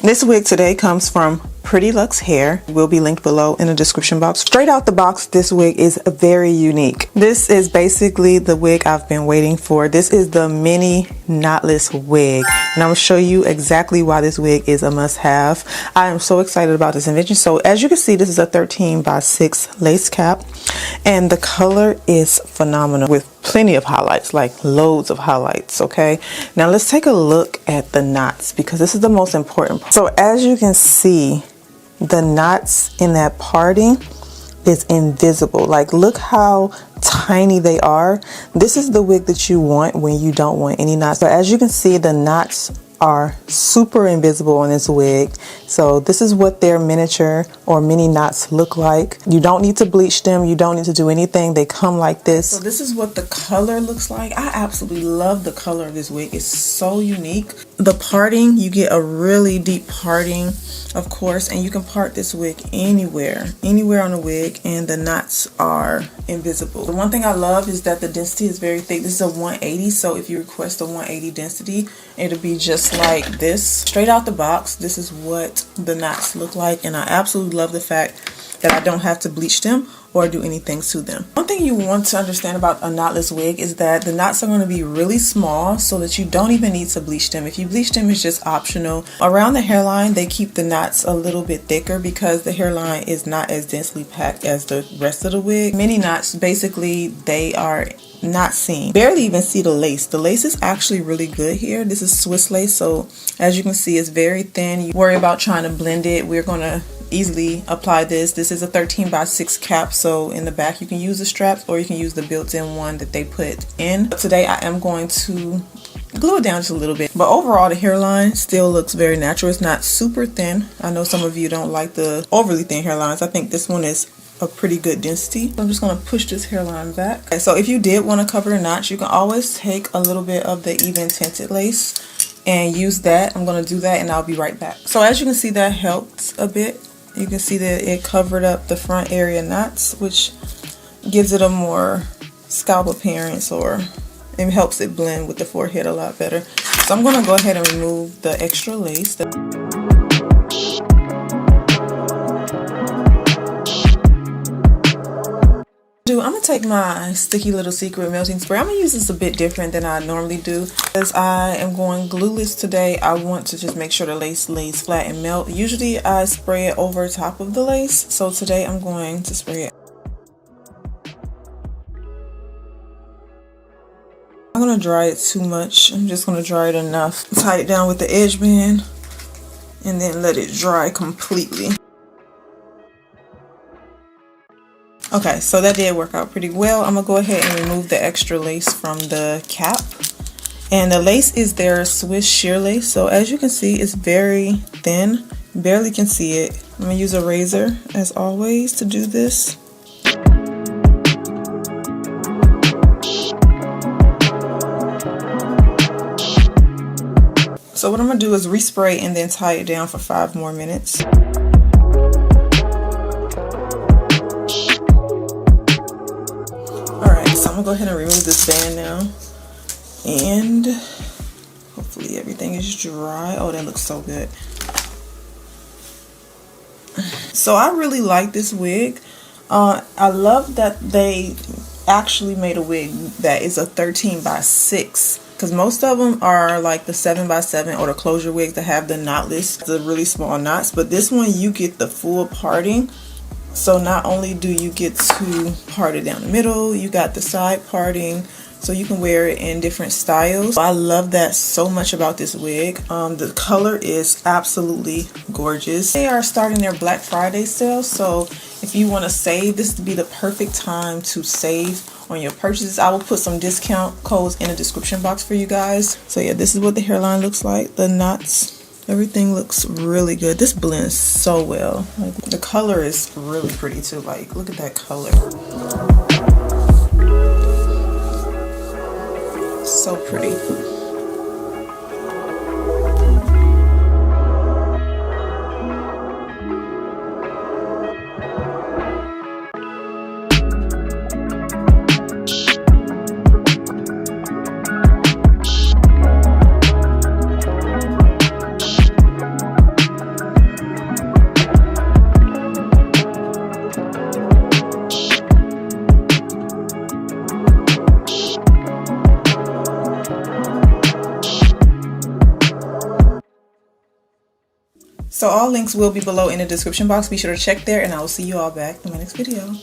This wig today comes from Pre-plucked hair, will be linked below in the description box. Straight out the box, this wig is very unique. This is basically the wig I've been waiting for. This is the mini knotless wig, and I'm gonna show you exactly why this wig is a must-have. I am so excited about this invention. So as you can see, this is a 13x6 lace cap, and the color is phenomenal with plenty of highlights, like loads of highlights. Okay, now let's take a look at the knots, because this is the most important part. So as you can see, the knots in that parting is invisible. Like, look how tiny they are. This is the wig that you want when you don't want any knots. So as you can see, the knots are super invisible on this wig. So this is what their miniature or mini knots look like. You don't need to bleach them. You don't need to do anything. They come like this. So this is what the color looks like. I absolutely love the color of this wig. It's so unique. The parting, you get a really deep parting, of course, and you can part this wig anywhere on the wig, and the knots are invisible. The one thing I love is that the density is very thick. This is a 180, so if you request a 180 density, it'll be just like this. Straight out the box, this is what the knots look like, and I absolutely love the fact that I don't have to bleach them or do anything to them. One thing you want to understand about a knotless wig is that the knots are going to be really small, so that you don't even need to bleach them. If you bleach them, it's just optional. Around the hairline, they keep the knots a little bit thicker because the hairline is not as densely packed as the rest of the wig. Mini knots, basically, they are not seen. Barely even see the lace. The lace is actually really good here. This is Swiss lace, so as you can see, it's very thin. You worry about trying to blend it. We're going to easily apply this. This is a 13x6 cap, so in the back you can use the straps or you can use the built-in one that they put in. But today I am going to glue it down just a little bit, but overall the hairline still looks very natural. It's not super thin. I know some of you don't like the overly thin hairlines. I think this one is a pretty good density. I'm just going to push this hairline back. Okay, so if you did want to cover the knots, you can always take a little bit of the even tinted lace and use that. I'm going to do that and I'll be right back. So as you can see, that helped a bit. You can see that it covered up the front area knots, which gives it a more scalp appearance, or it helps it blend with the forehead a lot better. So I'm going to go ahead and remove the extra lace. I'm going to take my Sticky Little Secret melting spray. I'm going to use this a bit different than I normally do. As I am going glueless today, I want to just make sure the lace lays flat and melt. Usually I spray it over top of the lace, so today I'm going to spray it. I'm going to dry it too much. I'm just going to dry it enough. Tie it down with the edge band and then let it dry completely. Okay, so that did work out pretty well. I'm gonna go ahead and remove the extra lace from the cap. And the lace is their Swiss sheer lace. So as you can see, it's very thin. Barely can see it. I'm gonna use a razor as always to do this. So what I'm gonna do is respray and then tie it down for 5 more minutes. So I'm gonna go ahead and remove this band now, and hopefully everything is dry. Oh, that looks so good. So I really like this wig. I love that they actually made a wig that is a 13x6, because most of them are like the 7x7 or the closure wigs that have the knotless, the really small knots, but this one you get the full parting. So not only do you get to part it down the middle, you got the side parting, so you can wear it in different styles. I love that so much about this wig. The color is absolutely gorgeous. They are starting their Black Friday sale, so if you want to save, this would be the perfect time to save on your purchases. I will put some discount codes in the description box for you guys. So yeah, this is what the hairline looks like. The knots, everything looks really good. This blends so well. Like, the color is really pretty too. Like, look at that color. So pretty. So all links will be below in the description box. Be sure to check there, and I will see you all back in my next video.